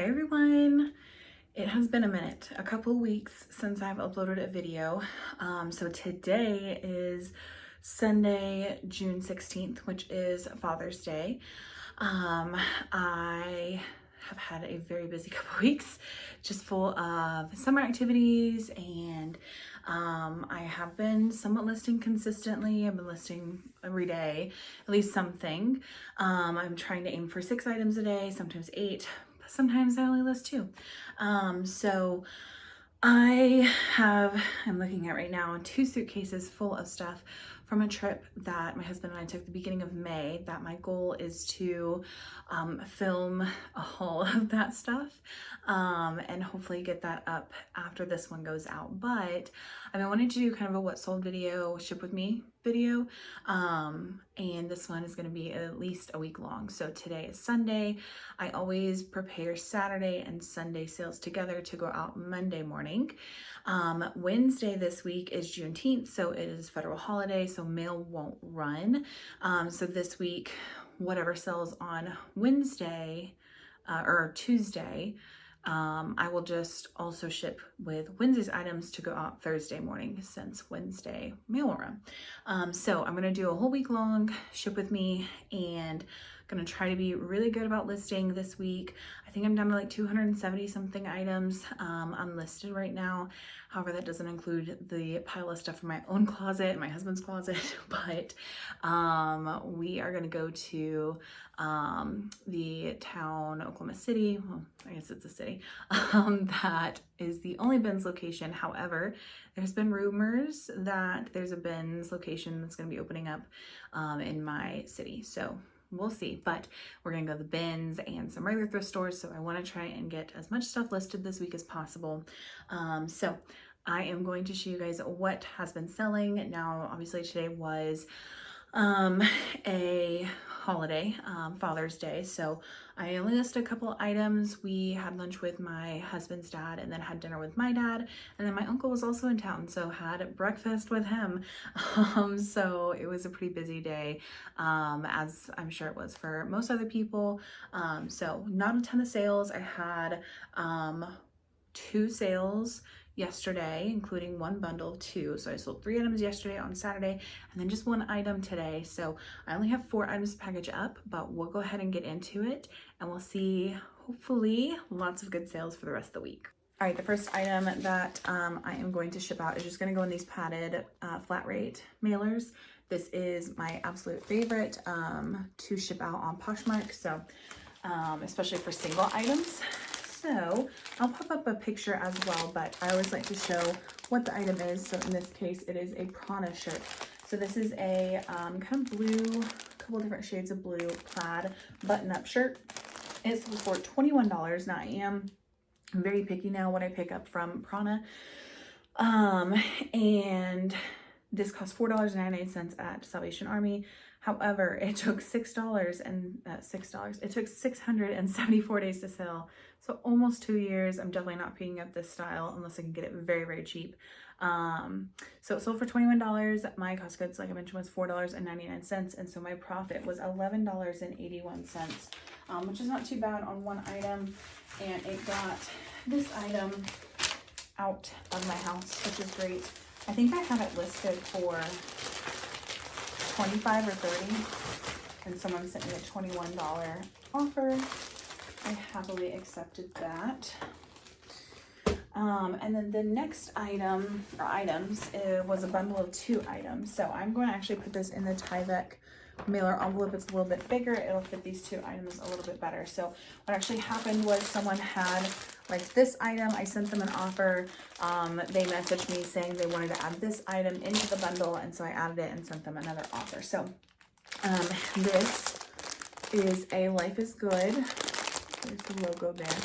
everyone. It has been a minute, a couple weeks since I've uploaded a video. So today is Sunday, June 16th, which is Father's Day. I have had a very busy couple weeks, just full of summer activities, and I have been somewhat listing consistently. I've been listing every day, at least something. I'm trying to aim for 6 items a day, sometimes 8, but sometimes I only list 2. So I'm looking at right now 2 suitcases full of stuff from a trip that my husband and I took the beginning of May, that my goal is to film a haul of that stuff and hopefully get that up after this one goes out. But I've been wanting to do kind of a what sold video, ship with me video, and this one is going to be at least a week long. So today is Sunday. I always prepare Saturday and Sunday sales together to go out Monday morning. Wednesday this week is Juneteenth, so it is federal holiday, so mail won't run. So this week, whatever sells on Wednesday or Tuesday, I will just also ship with Wednesday's items to go out Thursday morning, since Wednesday mail will run. So I'm gonna do a whole week long ship with me, and gonna try to be really good about listing this week. I think I'm down to like 270 something items unlisted right now. However, that doesn't include the pile of stuff from my own closet, my husband's closet, but we are gonna go to the town, Oklahoma City. Well, I guess it's a city. That is the only Ben's location. However, there's been rumors that there's a Ben's location that's gonna be opening up in my city. So we'll see, but we're gonna go to the Ben's and some regular thrift stores. So I wanna try and get as much stuff listed this week as possible. So I am going to show you guys what has been selling. Now, obviously today was a holiday, Father's Day, so I only listed a couple items. We had lunch with my husband's dad and then had dinner with my dad, and then my uncle was also in town, so had breakfast with him. So it was a pretty busy day, as I'm sure it was for most other people. So not a ton of sales. I had 2 sales yesterday, including 1 bundle of 2. So I sold 3 items yesterday on Saturday, and then just 1 item today. So I only have 4 items to package up, but we'll go ahead and get into it, and we'll see, hopefully, lots of good sales for the rest of the week. All right, the first item that I am going to ship out is just going to go in these padded flat rate mailers. This is my absolute favorite to ship out on Poshmark, so especially for single items. So I'll pop up a picture as well, but I always like to show what the item is. So in this case, it is a Prana shirt. So this is a kind of blue, couple different shades of blue plaid button-up shirt. It's for $21. Now I am very picky now what I pick up from Prana. And this costs $4.99 at Salvation Army. However, it took $6 and it took 674 days to sell. So almost 2 years. I'm definitely not picking up this style unless I can get it very, very cheap. So it sold for $21. My cost of goods, like I mentioned, was $4.99. And so my profit was $11.81, which is not too bad on 1 item. And it got this item out of my house, which is great. I think I had it listed for 25 or 30, and someone sent me a $21 offer. I happily accepted that. And then the next item, or items, was a bundle of 2 items. So I'm going to actually put this in the Tyvek mailer envelope. It's a little bit bigger. It'll fit these 2 items a little bit better. So what actually happened was someone had like this item. I sent them an offer. They messaged me saying they wanted to add this item into the bundle, and so I added it and sent them another offer. So this is a Life is Good, there's the logo there,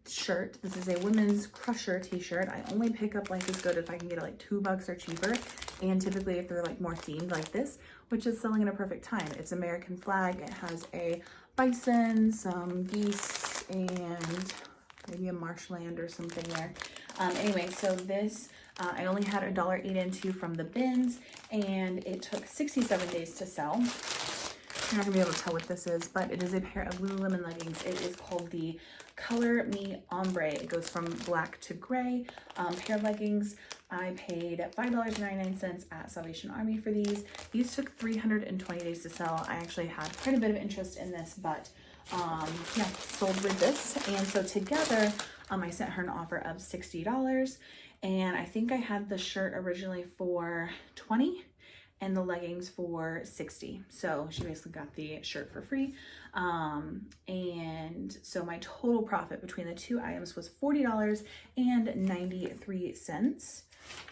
shirt. This is a women's crusher t-shirt. I only pick up Life is Good if I can get it like $2 or cheaper, and typically if they're like more themed like this, which is selling at a perfect time. It's American flag. It has a bison, some geese, and maybe a marshland or something there. Anyway, so this I only had $1.08 into from the bins, and it took 67 days to sell. You're not gonna be able to tell what this is, but it is a pair of Lululemon leggings. It is called the Color Me Ombre. It goes from black to gray. Pair of leggings. I paid $5.99 at Salvation Army for these. These took 320 days to sell. I actually had quite a bit of interest in this, but yeah, sold with this. And so together, I sent her an offer of $60. And I think I had the shirt originally for $20 and the leggings for $60. So she basically got the shirt for free. And so my total profit between the two items was $40.93.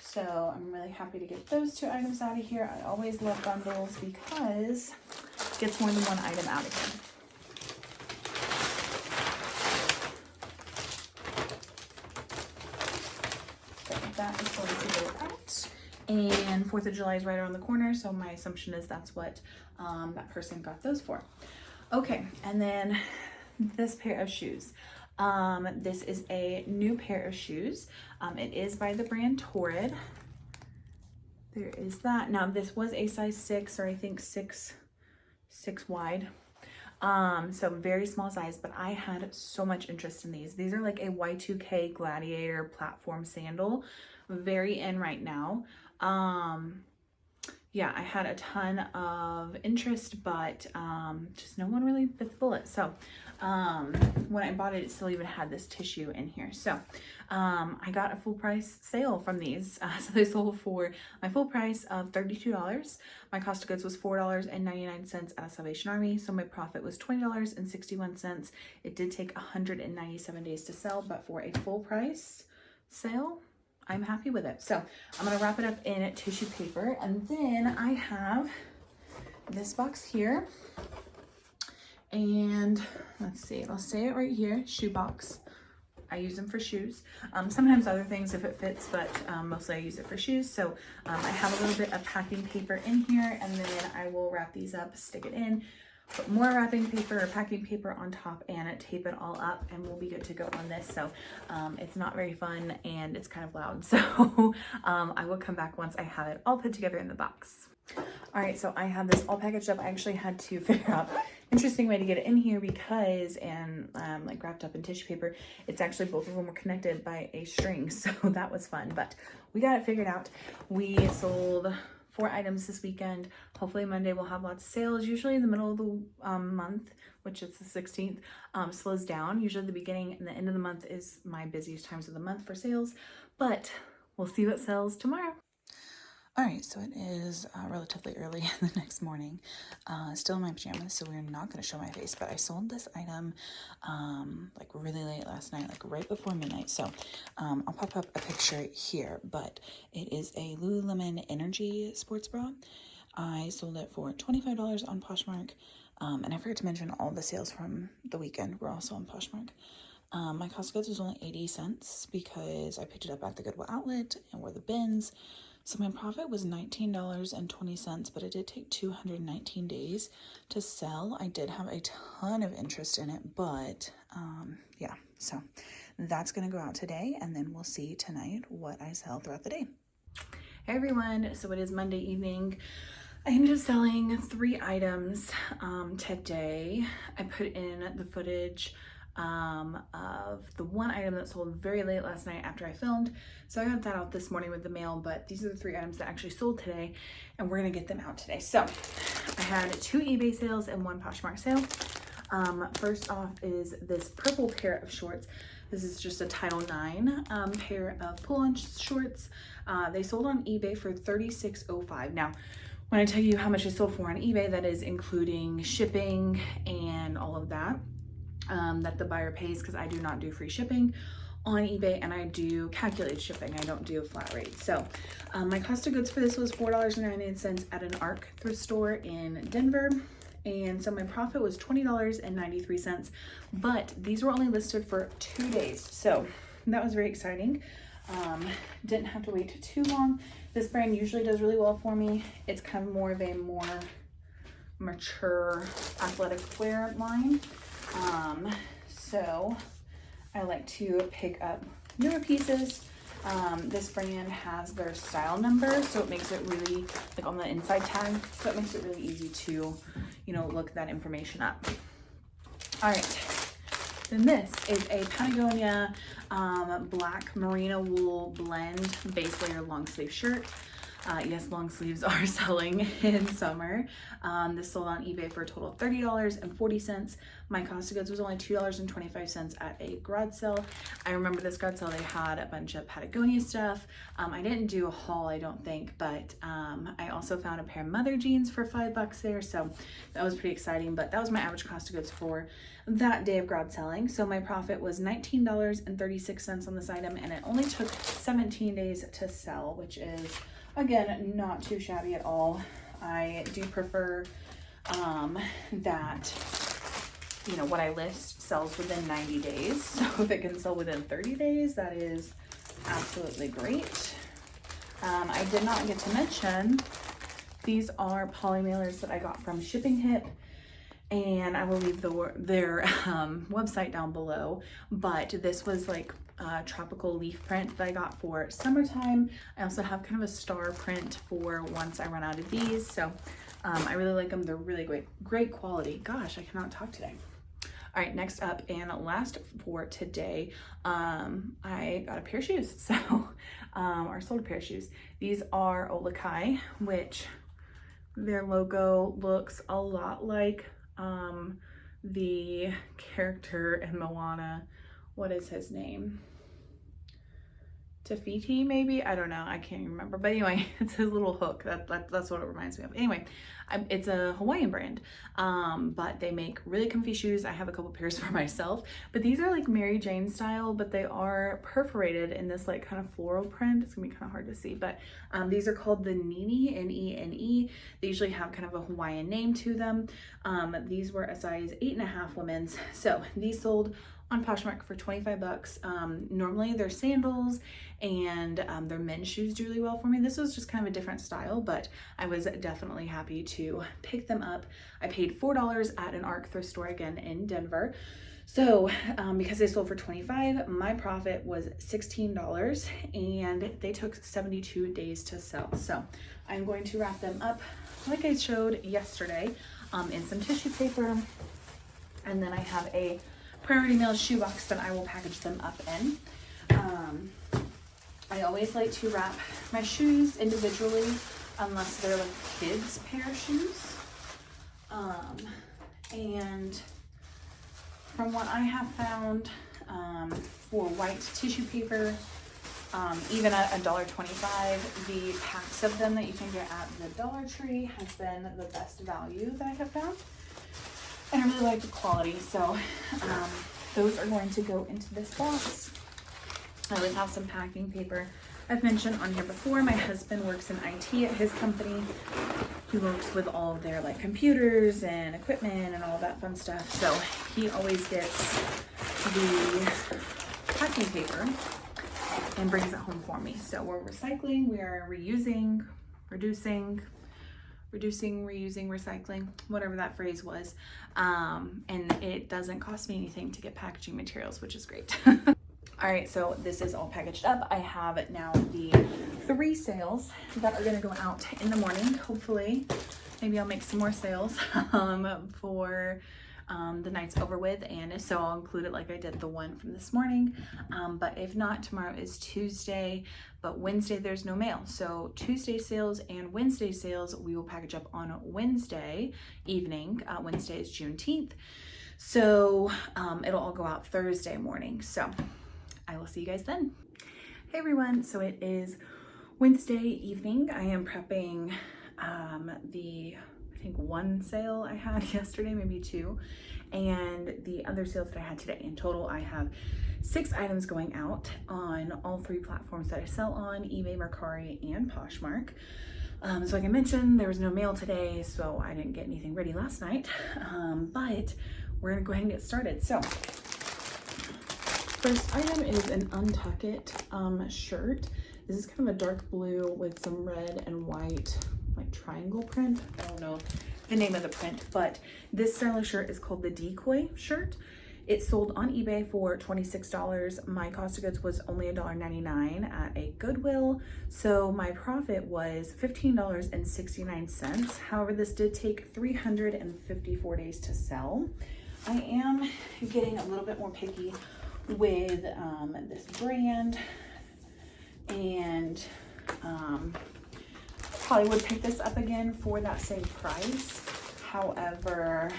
So I'm really happy to get those two items out of here. I always love bundles because it gets more than one item out of here. So that is going to go out. And 4th of July is right around the corner, so my assumption is that's what that person got those for. Okay, and then this pair of shoes. This is a new pair of shoes. It is by the brand Torrid. There is that. Now this was a size 6, or I think 6 wide. So very small size, but I had so much interest in these. These are like a Y2K Gladiator platform sandal, very in right now. Yeah, I had a ton of interest, but just no one really bit the bullet. So when I bought it, it still even had this tissue in here. So I got a full price sale from these. So they sold for my full price of $32. My cost of goods was $4.99 at Salvation Army. So my profit was $20.61. It did take 197 days to sell, but for a full price sale, I'm happy with it. So I'm gonna wrap it up in tissue paper, and then I have this box here, and let's see, I'll say it right here, shoe box. I use them for shoes. Sometimes other things if it fits, but mostly I use it for shoes. So I have a little bit of packing paper in here, and then I will wrap these up, stick it in, put more wrapping paper or packing paper on top, and tape it all up, and we'll be good to go on this. So it's not very fun and it's kind of loud. So I will come back once I have it all put together in the box. All right, so I have this all packaged up. I actually had to figure out interesting way to get it in here because, like wrapped up in tissue paper, it's actually both of them were connected by a string. So that was fun, but we got it figured out. We sold 4 items this weekend. Hopefully Monday we'll have lots of sales. Usually in the middle of the month, which is the 16th, slows down. Usually the beginning and the end of the month is my busiest times of the month for sales, but we'll see what sells tomorrow. All right, so it is relatively early the next morning. Still in my pajamas, so we're not going to show my face, but I sold this item like really late last night, like right before midnight. So I'll pop up a picture here, but it is a Lululemon Energy sports bra. I sold it for $25 on Poshmark, and I forgot to mention all the sales from the weekend were also on Poshmark. My cost of goods was only 80 cents because I picked it up at the Goodwill outlet and were the bins. So my profit was $19.20, but it did take 219 days to sell. I did have a ton of interest in it, but yeah, so that's going to go out today, and then we'll see tonight what I sell throughout the day. Hey everyone, so it is Monday evening. I ended up selling 3 items today. I put in the footage of the one item that sold very late last night after I filmed. So I got that out this morning with the mail, but these are the 3 items that actually sold today, and we're gonna get them out today. So I had 2 eBay sales and 1 Poshmark sale. First off is this purple pair of shorts. This is just a Title IX pair of pull-on shorts. They sold on eBay for $36.05. Now, when I tell you how much they sold for on eBay, that is including shipping and all of that. That the buyer pays, because I do not do free shipping on eBay, and I do calculated shipping. I don't do a flat rate. So my cost of goods for this was $4.99 at an ARC thrift store in Denver, and so my profit was $20.93, but these were only listed for 2 days, so that was very exciting. Didn't have to wait too long. This brand usually does really well for me. It's kind of more of a more mature athletic wear line. So I like to pick up newer pieces. This brand has their style number, so it makes it really, like on the inside tag, so it makes it really easy to, you know, look that information up. All right. Then this is a Patagonia black merino wool blend base layer long sleeve shirt. Yes, long sleeves are selling in summer. This sold on eBay for a total of $30.40. My cost of goods was only $2.25 at a garage sale. I remember this garage sale, they had a bunch of Patagonia stuff. I didn't do a haul, I don't think, but I also found a pair of mother jeans for $5 there, so that was pretty exciting. But that was my average cost of goods for that day of garage selling. So my profit was $19.36 on this item, and it only took 17 days to sell, which is, again, not too shabby at all. I do prefer that, you know, what I list sells within 90 days. So if it can sell within 30 days, that is absolutely great. I did not get to mention, these are poly mailers that I got from Shipping Hip, and I will leave their website down below. But this was like tropical leaf print that I got for summertime. I also have kind of a star print for once I run out of these. So I really like them. They're really great quality. Gosh, I cannot talk today. All right, next up and last for today, I got a pair of shoes. So, or sold a pair of shoes. These are Olakai, which their logo looks a lot like the character in Moana. What is his name? Tafiti, maybe? I don't know. I can't even remember. But anyway, it's his little hook. That's what it reminds me of. Anyway, it's a Hawaiian brand, but they make really comfy shoes. I have a couple pairs for myself, but these are like Mary Jane style, but they are perforated in this like kind of floral print. It's gonna be kind of hard to see, but these are called the Nene, N-E-N-E. They usually have kind of a Hawaiian name to them. These were a size 8.5 women's. So these sold on Poshmark for 25 bucks. Normally they're sandals and their men's shoes do really well for me. This was just kind of a different style, but I was definitely happy to pick them up. I paid $4 at an ARC thrift store again in Denver. So because they sold for 25, my profit was $16 and they took 72 days to sell. So I'm going to wrap them up like I showed yesterday in some tissue paper. And then I have a Priority Mail shoebox that I will package them up in. I always like to wrap my shoes individually unless they're like kids' pair of shoes. And from what I have found, for white tissue paper, even at $1.25, the packs of them that you can get at the Dollar Tree has been the best value that I have found. And I really like the quality, so those are going to go into this box. I always have some packing paper. I've mentioned on here before, my husband works in IT at his company. He works with all of their like computers and equipment and all that fun stuff. So he always gets the packing paper and brings it home for me. So we're recycling, we are reusing, reducing, reusing, recycling, whatever that phrase was. And it doesn't cost me anything to get packaging materials, which is great. All right, so this is all packaged up. I have now the 3 sales that are gonna go out in the morning. Hopefully, maybe I'll make some more sales for the night's over with, and if so, I'll include it like I did the one from this morning. But if not, tomorrow is Tuesday, but Wednesday there's no mail. So Tuesday sales and Wednesday sales, we will package up on Wednesday evening. Wednesday is Juneteenth. So it'll all go out Thursday morning. So I will see you guys then. Hey everyone, so it is Wednesday evening. I am prepping the I think 1 sale I had yesterday, maybe 2, and the other sales that I had today. In total, I have 6 items going out on all 3 platforms that I sell on, eBay, Mercari, and Poshmark. So like I mentioned, there was no mail today, so I didn't get anything ready last night, but we're gonna go ahead and get started. So first item is an Untuck It shirt. This is kind of a dark blue with some red and white like triangle print. I don't know the name of the print, but this style of shirt is called the Decoy shirt. It sold on eBay for $26. My cost of goods was only $1.99 at a Goodwill. So my profit was $15.69. However, this did take 354 days to sell. I am getting a little bit more picky with this brand, and probably would pick this up again for that same price. However,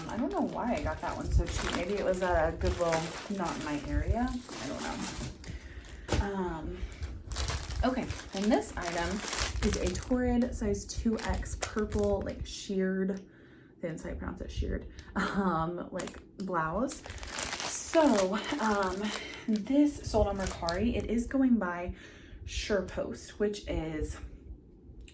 I don't know why I got that one so cheap. Maybe it was a Goodwill not in my area. I don't know. Okay, and this item is a Torrid size 2X purple, like sheared, I didn't say I pronounce it sheared, like blouse. So this sold on Mercari. It is going by SurePost, which is,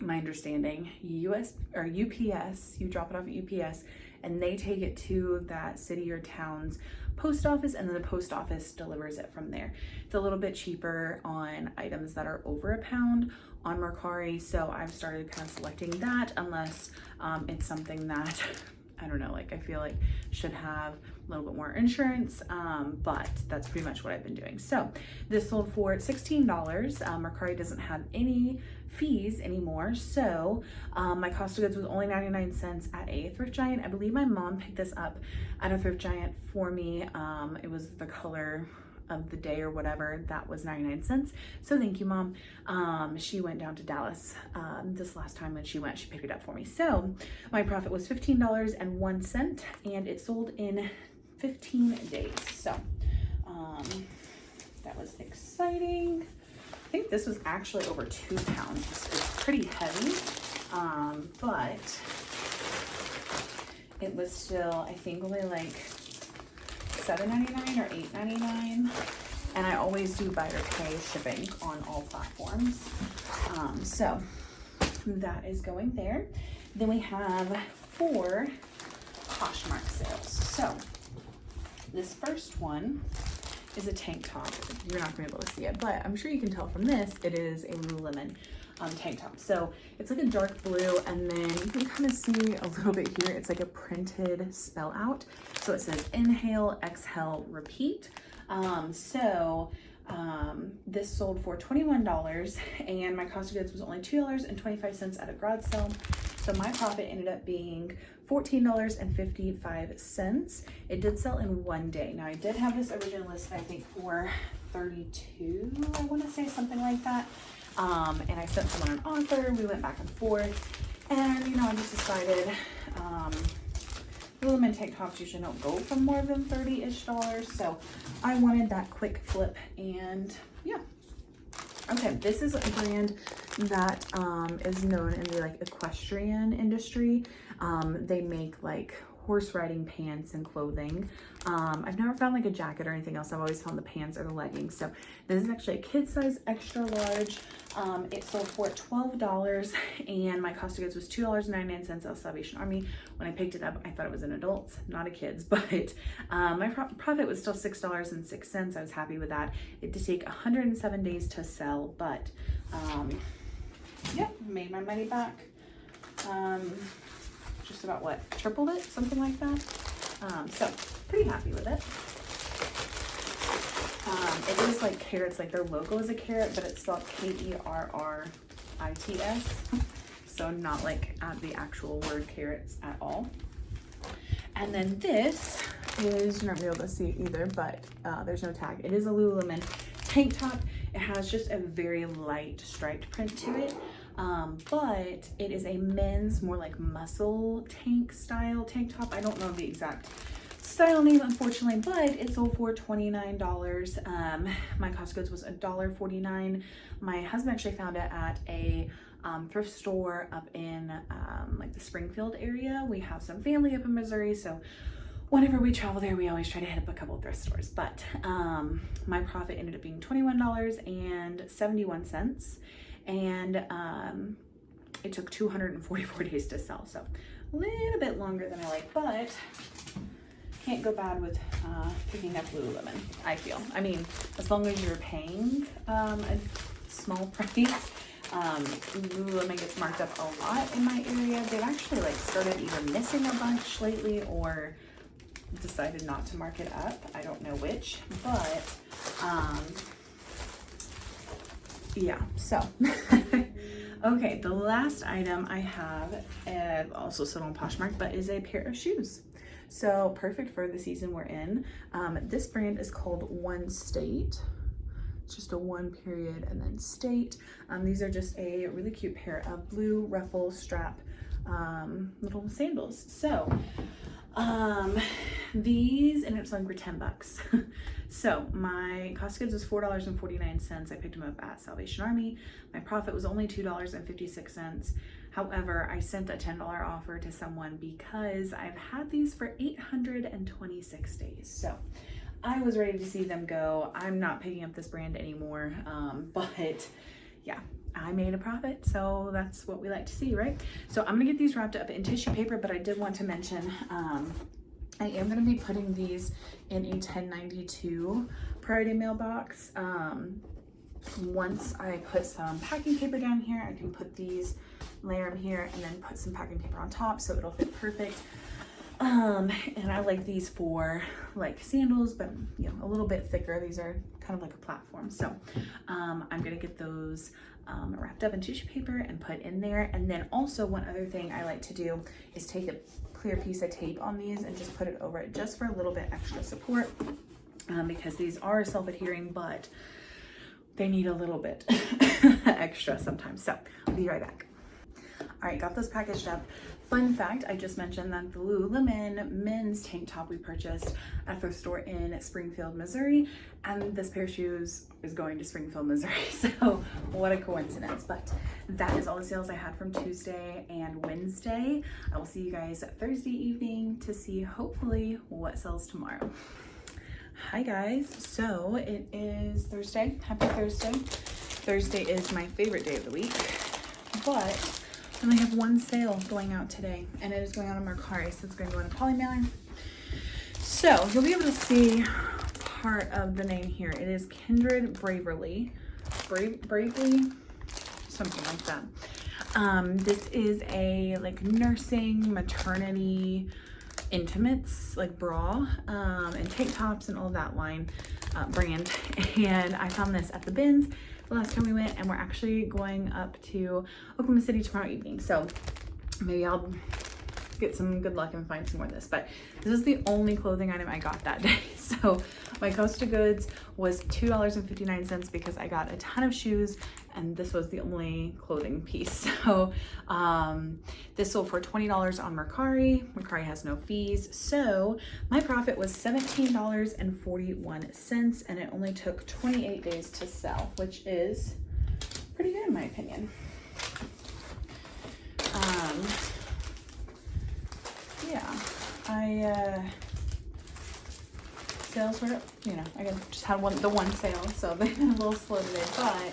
my understanding, US or UPS. You drop it off at UPS and they take it to that city or town's post office, and then the post office delivers it from there. It's a little bit cheaper on items that are over £1 on Mercari, so I've started kind of selecting that, unless it's something that I don't know, like I feel like should have a little bit more insurance, but that's pretty much what I've been doing. So this sold for $16. Mercari doesn't have any fees anymore, so my cost of goods was only 99 cents at a thrift giant. I believe my mom picked this up at a thrift giant for me. It was the color of the day or whatever, that was 99 cents. So thank you, Mom. She went down to Dallas this last time when she went, she picked it up for me. So my profit was $15.01, and it sold in 15 days. So that was exciting. I think this was actually over 2 pounds. This is pretty heavy, but it was still, I think, only like $7.99 or $8.99, and I always do buy or pay shipping on all platforms. So that is going there. Then we have 4 Poshmark sales. So this first one is a tank top. You're not gonna be able to see it, but I'm sure you can tell from this, it is a Lululemon tank top. So it's like a dark blue, and then you can kind of see a little bit here, it's like a printed spell out. So it says inhale, exhale, repeat. This sold for $21, and my cost of goods was only $2.25 at a garage sale. So my profit ended up being $14.55. It did sell in one day. Now I did have this original listed, I think, for $32, I want to say, something like that. And I sent someone an offer, we went back and forth, and you know, I just decided, Lululemon tank tops usually don't go for more than $30-ish, so I wanted that quick flip, and yeah. Okay, this is a brand that is known in the like equestrian industry. They make like horse riding pants and clothing. I've never found like a jacket or anything else. I've always found the pants or the leggings. So this is actually a kid size extra large. It sold for $12, and my cost of goods was $2.99 at Salvation Army. When I picked it up, I thought it was an adult's, not a kid's, but my profit was still $6.06. I was happy with that. It did take 107 days to sell, but yeah, made my money back. Just about what, tripled it, something like that. So pretty happy with it. It is like carrots, like their logo is a carrot, but it's spelled Kerrits. So not like the actual word carrots at all. And then this is, you're not gonna be able to see it either, but there's no tag. It is a Lululemon tank top. It has just a very light striped print to it. But it is a men's, more like muscle tank style tank top. I don't know the exact style name, unfortunately, but it sold for $29. My cost of goods was $1.49. My husband actually found it at a thrift store up in like the Springfield area. We have some family up in Missouri, so whenever we travel there, we always try to hit up a couple of thrift stores. But my profit ended up being $21.71. And it took 244 days to sell, so a little bit longer than I like, but can't go bad with picking up Lululemon, I feel. I mean, as long as you're paying a small price. Lululemon gets marked up a lot in my area. They've actually like started either missing a bunch lately, or decided not to mark it up. I don't know which, but yeah, so okay, the last item I have also sold on Poshmark, but is a pair of shoes. So perfect for the season we're in. This brand is called One State. It's just a one period and then state. These are just a really cute pair of blue ruffle strap little sandals. So these ended up selling for $10. So my cost of goods was $4.49. I picked them up at Salvation Army. My profit was only $2.56. However, I sent a $10 offer to someone because I've had these for 826 days. So I was ready to see them go. I'm not picking up this brand anymore, but yeah, I made a profit, so that's what we like to see, right? So I'm gonna get these wrapped up in tissue paper, but I did want to mention I am gonna be putting these in a 1092 priority mailbox. Once I put some packing paper down here, I can put these, layer them here, and then put some packing paper on top so it'll fit perfect. And I like these for like sandals, but you know, a little bit thicker. These are kind of like a platform. So I'm gonna get those wrapped up in tissue paper and put in there. And then also one other thing I like to do is take a clear piece of tape on these and just put it over it just for a little bit extra support, because these are self-adhering, but they need a little bit extra sometimes. So I'll be right back. All right, got those packaged up. Fun fact, I just mentioned that the Lululemon men's tank top we purchased at the store in Springfield, Missouri, and this pair of shoes is going to Springfield, Missouri. So what a coincidence. But that is all the sales I had from Tuesday and Wednesday. I will see you guys Thursday evening to see hopefully what sells tomorrow. Hi guys, so it is Thursday. Happy Thursday. Thursday is my favorite day of the week, but I only have one sale going out today, and it is going out on Mercari, so it's going to go in a poly mailer. So you'll be able to see part of the name here. It is Kindred Bravely, something like that. This is a like nursing, maternity, intimates, like bra, and tank tops and all that line brand. And I found this at the bins the last time we went, and we're actually going up to Oklahoma City tomorrow evening. So maybe I'll get some good luck and find some more of this. But this is the only clothing item I got that day. So my cost of goods was $2.59 because I got a ton of shoes and this was the only clothing piece. So this sold for $20 on Mercari. Mercari has no fees. So my profit was $17.41, and it only took 28 days to sell, which is pretty good in my opinion. Yeah, sales were, you know, I just had the one sale, so they've been a little slow today, but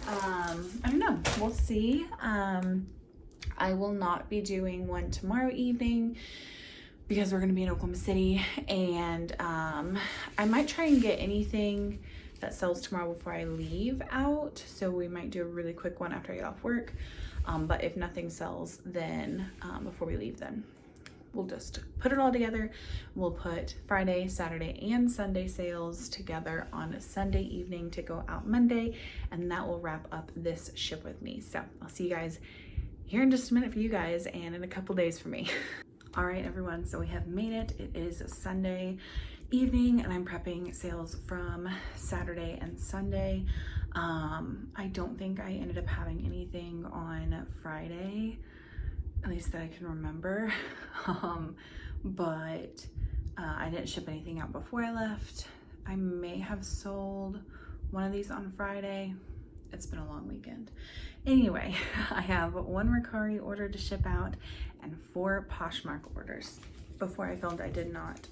I don't know, we'll see. I will not be doing one tomorrow evening because we're gonna be in Oklahoma City, and I might try and get anything that sells tomorrow before I leave out, so we might do a really quick one after I get off work. But if nothing sells, then before we leave, then we'll just put it all together. We'll put Friday, Saturday, and Sunday sales together on a Sunday evening to go out Monday, and that will wrap up this ship with me. So I'll see you guys here in just a minute for you guys, and in a couple days for me. All right, everyone, so we have made it. It is a Sunday evening, and I'm prepping sales from Saturday and Sunday. I don't think I ended up having anything on Friday, at least that I can remember. But I didn't ship anything out before I left. I may have sold one of these on Friday. It's been a long weekend. Anyway, I have one Mercari order to ship out and 4 Poshmark orders. Before I filmed, I did not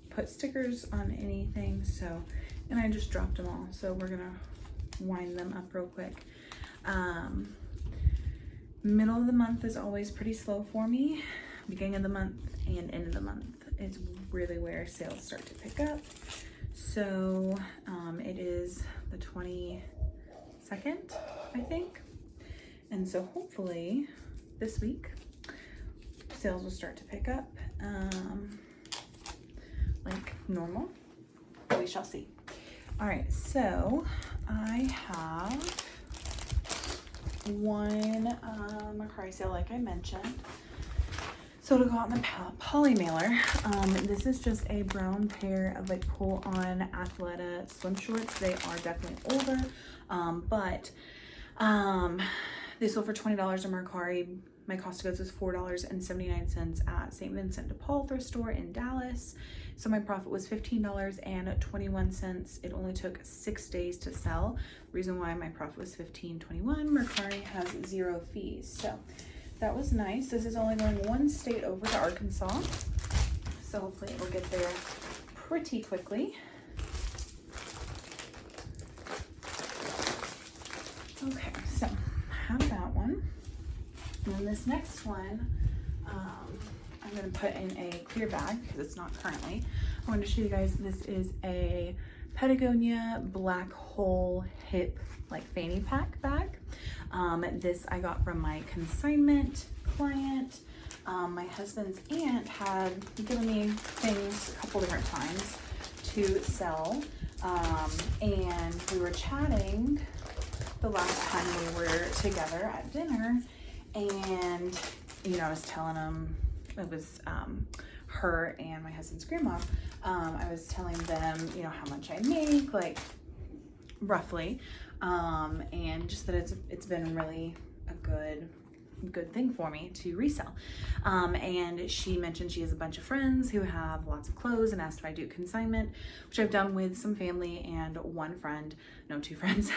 put stickers on anything, so, and I just dropped them all. So we're gonna wind them up real quick. Middle of the month is always pretty slow for me. Beginning of the month and end of the month is really where sales start to pick up. So it is the 22nd, I think. And so hopefully this week sales will start to pick up. like normal. We shall see. All right, so I have one Mercari sale, like I mentioned. So it'll go out in the poly mailer. This is just a brown pair of like pull-on Athleta swim shorts. They are definitely older, but they sold for $20 on Mercari. My cost of goods was $4.79 at St. Vincent de Paul thrift store in Dallas. So my profit was $15.21. It only took 6 days to sell. Reason why my profit was $15.21. Mercari has 0 fees. So that was nice. This is only going one state over to Arkansas. So hopefully it will get there pretty quickly. Okay, so I have that one. And then this next one, I'm going to put in a clear bag because it's not currently. I wanted to show you guys, this is a Patagonia black hole hip like fanny pack bag. This I got from my consignment client. My husband's aunt had given me things a couple different times to sell. And we were chatting the last time we were together at dinner. And, you know, I was telling him, it was her and my husband's grandma. I was telling them, you know, how much I make, like roughly, and just that it's been really a good thing for me to resell. And she mentioned she has a bunch of friends who have lots of clothes and asked if I do consignment, which I've done with some family and one friend, no, 2 friends.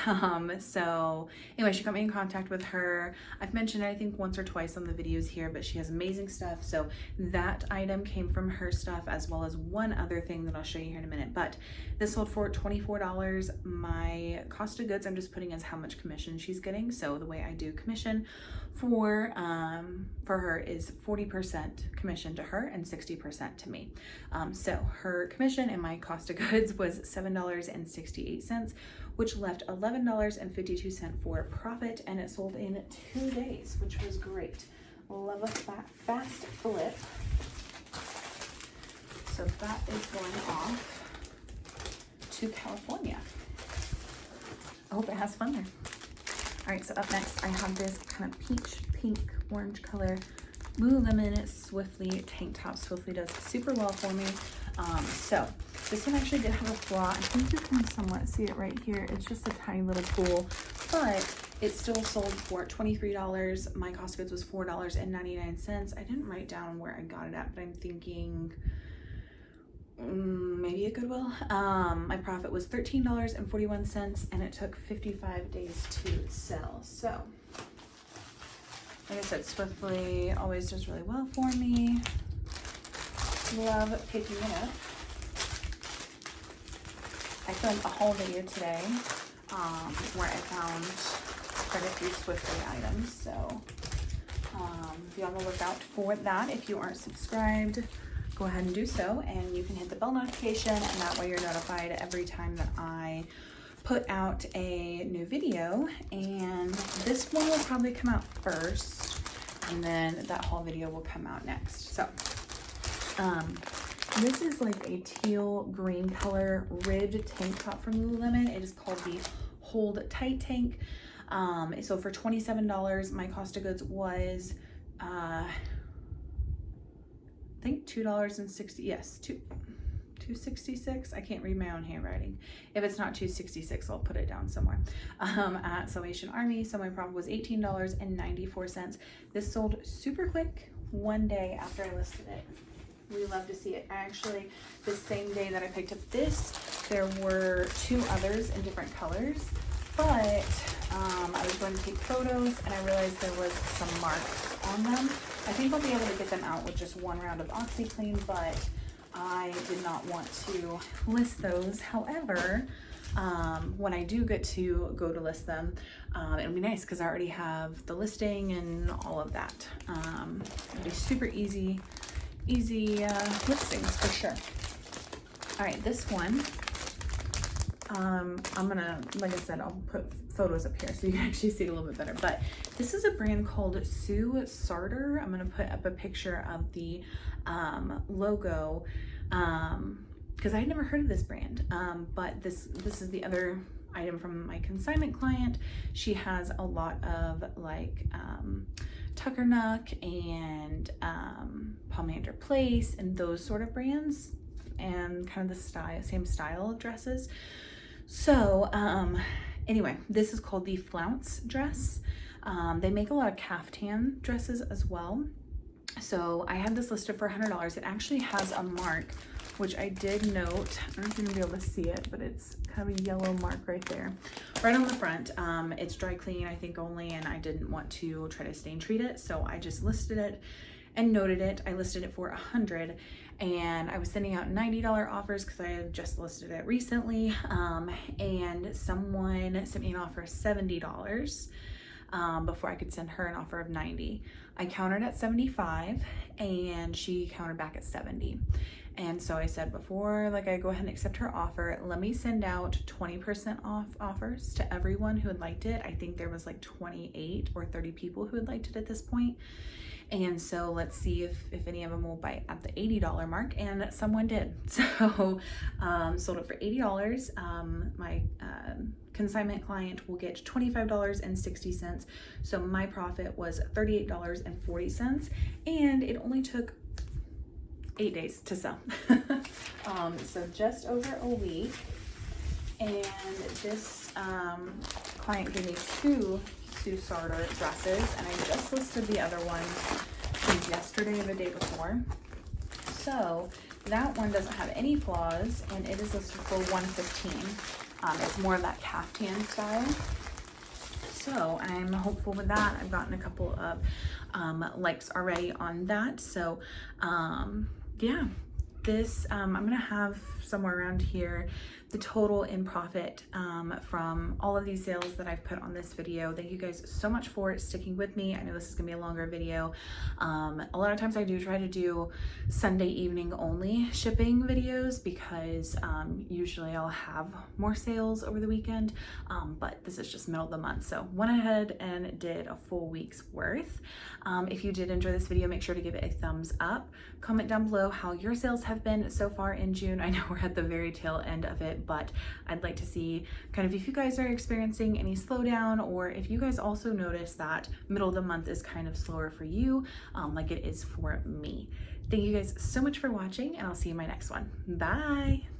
So anyway, she got me in contact with her. I've mentioned it, I think once or twice on the videos here, but she has amazing stuff. So that item came from her stuff, as well as one other thing that I'll show you here in a minute. But this sold for $24. My cost of goods, I'm just putting as how much commission she's getting. So the way I do commission for her is 40% commission to her and 60% to me. So her commission and my cost of goods was $7.68, which left $11.52 for profit, and it sold in 2 days, which was great. Love a fast flip. So that is going off to California. I hope it has fun there. All right, so up next I have this kind of peach pink orange color Lululemon Swiftly tank top. Swiftly does super well for me. So this one actually did have a flaw. I think you can somewhat see it right here. It's just a tiny little pool, but it still sold for $23. My cost of goods was $4.99. I didn't write down where I got it at, but I'm thinking maybe a Goodwill. My profit was $13.41, and it took 55 days to sell. So like I said, Swiftly always does really well for me. Love picking it up. I filmed a whole video today where I found quite a few Swiftly items. So be on the lookout for that. If you aren't subscribed, go ahead and do so, and you can hit the bell notification, and that way you're notified every time that I put out a new video. And this one will probably come out first, and then that whole video will come out next. So this is like a teal green color ribbed tank top from Lululemon. It is called the Hold Tight Tank. So for $27, my cost of goods was I think $2.60, yes, $2.66. I can't read my own handwriting. If it's not $2.66, I'll put it down somewhere. At Salvation Army. So my profit was $18.94. This sold super quick 1 day after I listed it. We love to see it. Actually, the same day that I picked up this, there were 2 others in different colors, but I was going to take photos and I realized there was some marks on them. I think I'll be able to get them out with just 1 round of OxyClean, but I did not want to list those. However, when I do get to go to list them, it'll be nice because I already have the listing and all of that. It'll be super easy listings for sure. All right, this one, I'm gonna, like I said, I'll put photos up here so you can actually see it a little bit better, but this is a brand called Sue Sartor. I'm gonna put up a picture of the logo. because I had never heard of this brand. But this is the other item from my consignment client. She has a lot of like Tuckernuck and Pomander Place and those sort of brands, and kind of the same style of dresses. So anyway, this is called the Flounce dress. They make a lot of caftan dresses as well. So I had this listed for $100. It actually has a mark, which I did note. I don't know if you're gonna be able to see it, but it's kind of a yellow mark right there, right on the front. It's dry clean, I think, only, and I didn't want to try to stain treat it, so I just listed it and noted it. I listed it for $100, and I was sending out $90 offers because I had just listed it recently, and someone sent me an offer of $70 before I could send her an offer of $90. I countered at $75 and she countered back at $70. And so I said, before like I go ahead and accept her offer, let me send out 20% off offers to everyone who had liked it. I think there was like 28 or 30 people who had liked it at this point. And so let's see if any of them will bite at the $80 mark, and someone did. So sold it for $80. My consignment client will get $25.60. So my profit was $38.40, and it only took 8 days to sell. So just over a week. And this client gave me 2 Sue Sartor dresses, and I just listed the other one yesterday or the day before. So that one doesn't have any flaws, and it is listed for $115. It's more of that caftan style. So I'm hopeful with that. I've gotten a couple of likes already on that. So yeah, this I'm gonna have somewhere around here the total in profit from all of these sales that I've put on this video. Thank you guys so much for sticking with me. I know this is gonna be a longer video. A lot of times I do try to do Sunday evening only shipping videos because usually I'll have more sales over the weekend, but this is just middle of the month. So went ahead and did a full week's worth. If you did enjoy this video, make sure to give it a thumbs up. Comment down below how your sales have been so far in June. I know we're at the very tail end of it, but I'd like to see kind of if you guys are experiencing any slowdown, or if you guys also notice that middle of the month is kind of slower for you, like it is for me. Thank you guys so much for watching, and I'll see you in my next one. Bye.